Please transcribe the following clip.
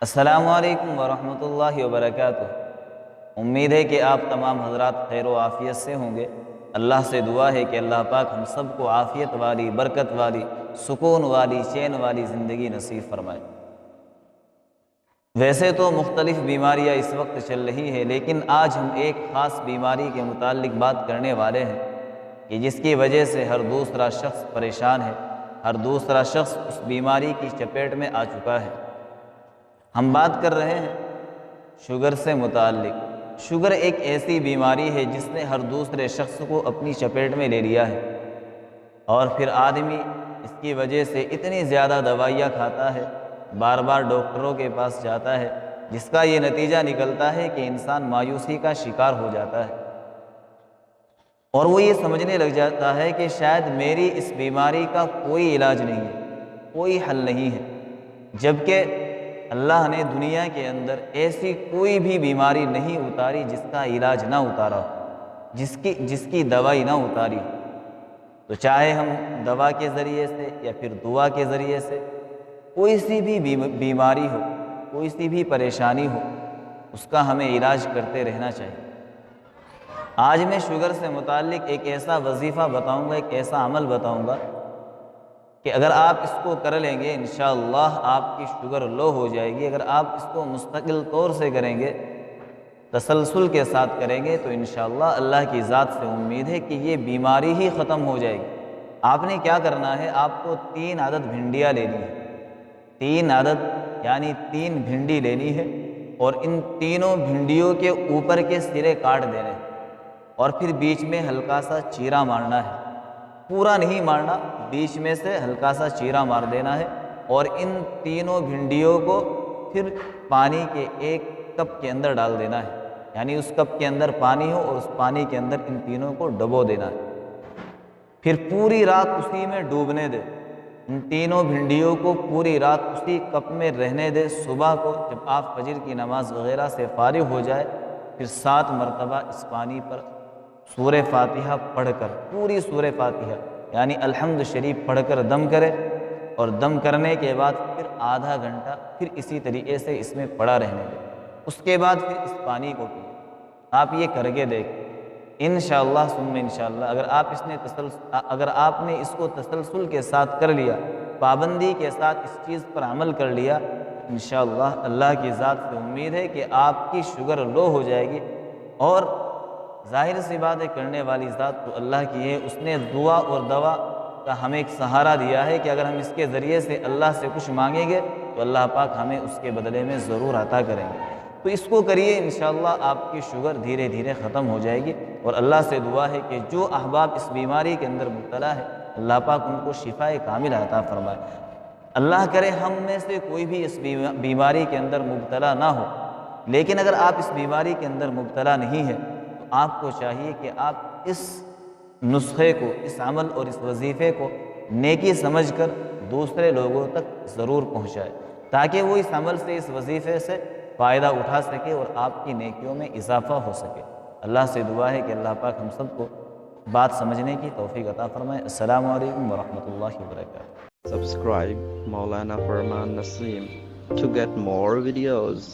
السلام علیکم ورحمۃ اللہ وبرکاتہ۔ امید ہے کہ آپ تمام حضرات خیر و عافیت سے ہوں گے۔ اللہ سے دعا ہے کہ اللہ پاک ہم سب کو عافیت والی، برکت والی، سکون والی، چین والی زندگی نصیب فرمائے۔ ویسے تو مختلف بیماریاں اس وقت چل رہی ہیں، لیکن آج ہم ایک خاص بیماری کے متعلق بات کرنے والے ہیں کہ جس کی وجہ سے ہر دوسرا شخص پریشان ہے، ہر دوسرا شخص اس بیماری کی چپیٹ میں آ چکا ہے۔ ہم بات کر رہے ہیں شوگر سے متعلق۔ شوگر ایک ایسی بیماری ہے جس نے ہر دوسرے شخص کو اپنی چپیٹ میں لے لیا ہے، اور پھر آدمی اس کی وجہ سے اتنی زیادہ دوائیاں کھاتا ہے، بار بار ڈاکٹروں کے پاس جاتا ہے، جس کا یہ نتیجہ نکلتا ہے کہ انسان مایوسی کا شکار ہو جاتا ہے، اور وہ یہ سمجھنے لگ جاتا ہے کہ شاید میری اس بیماری کا کوئی علاج نہیں ہے، کوئی حل نہیں ہے، جبکہ اللہ نے دنیا کے اندر ایسی کوئی بھی بیماری نہیں اتاری جس کا علاج نہ اتارا ہو، جس کی دوائی نہ اتاری ہو۔ تو چاہے ہم دوا کے ذریعے سے یا پھر دعا کے ذریعے سے کوئی سی بھی بیماری ہو، کوئی سی بھی پریشانی ہو، اس کا ہمیں علاج کرتے رہنا چاہیے۔ آج میں شوگر سے متعلق ایک ایسا وظیفہ بتاؤں گا، ایک ایسا عمل بتاؤں گا کہ اگر آپ اس کو کر لیں گے انشاءاللہ آپ کی شوگر لو ہو جائے گی۔ اگر آپ اس کو مستقل طور سے کریں گے، تسلسل کے ساتھ کریں گے، تو انشاءاللہ اللہ کی ذات سے امید ہے کہ یہ بیماری ہی ختم ہو جائے گی۔ آپ نے کیا کرنا ہے، آپ کو 3 عدد بھنڈیاں لینی ہے، 3 عدد یعنی 3 بھنڈی لینی ہے، اور ان تینوں بھنڈیوں کے اوپر کے سرے کاٹ دینے ہیں، اور پھر بیچ میں ہلکا سا چیرا مارنا ہے، پورا نہیں مارنا، بیچ میں سے ہلکا سا چیرا مار دینا ہے، اور ان تینوں بھنڈیوں کو پھر پانی کے ایک کپ کے اندر ڈال دینا ہے، یعنی اس کپ کے اندر پانی ہو اور اس پانی کے اندر ان تینوں کو ڈبو دینا ہے، پھر پوری رات اسی میں ڈوبنے دے، ان تینوں بھنڈیوں کو پوری رات اسی کپ میں رہنے دے۔ صبح کو جب آپ فجر کی نماز وغیرہ سے فارغ ہو جائے، پھر 7 مرتبہ اس پانی پر سورہ فاتحہ پڑھ کر، پوری سورہ فاتحہ یعنی الحمد شریف پڑھ کر دم کرے، اور دم کرنے کے بعد پھر آدھا گھنٹہ پھر اسی طریقے سے اس میں پڑا رہنے دے، اس کے بعد پھر اس پانی کو پیے۔ آپ یہ کر کے دیکھیں انشاءاللہ ثم انشاءاللہ، اگر آپ نے اس کو تسلسل کے ساتھ کر لیا، پابندی کے ساتھ اس چیز پر عمل کر لیا، انشاءاللہ اللہ کی ذات سے امید ہے کہ آپ کی شوگر لو ہو جائے گی۔ اور ظاہر سی بات ہے، کرنے والی ذات تو اللہ کی ہے، اس نے دعا اور دوا کا ہمیں ایک سہارا دیا ہے کہ اگر ہم اس کے ذریعے سے اللہ سے کچھ مانگیں گے تو اللہ پاک ہمیں اس کے بدلے میں ضرور عطا کریں گے۔ تو اس کو کریے، انشاءاللہ آپ کی شوگر دھیرے دھیرے ختم ہو جائے گی، اور اللہ سے دعا ہے کہ جو احباب اس بیماری کے اندر مبتلا ہے، اللہ پاک ان کو شفائے کامل عطا فرمائے۔ اللہ کرے ہم میں سے کوئی بھی اس بیماری کے اندر مبتلا نہ ہو، لیکن اگر آپ اس بیماری کے اندر مبتلا نہیں ہے تو آپ کو چاہیے کہ آپ اس نسخے کو، اس عمل اور اس وظیفے کو نیکی سمجھ کر دوسرے لوگوں تک ضرور پہنچائے، تاکہ وہ اس عمل سے، اس وظیفے سے فائدہ اٹھا سکے اور آپ کی نیکیوں میں اضافہ ہو سکے۔ اللہ سے دعا ہے کہ اللہ پاک ہم سب کو بات سمجھنے کی توفیق عطا فرمائے۔ السلام علیکم ورحمۃ اللہ وبرکاتہ۔ Subscribe Maulana Farman Naseem to get more videos.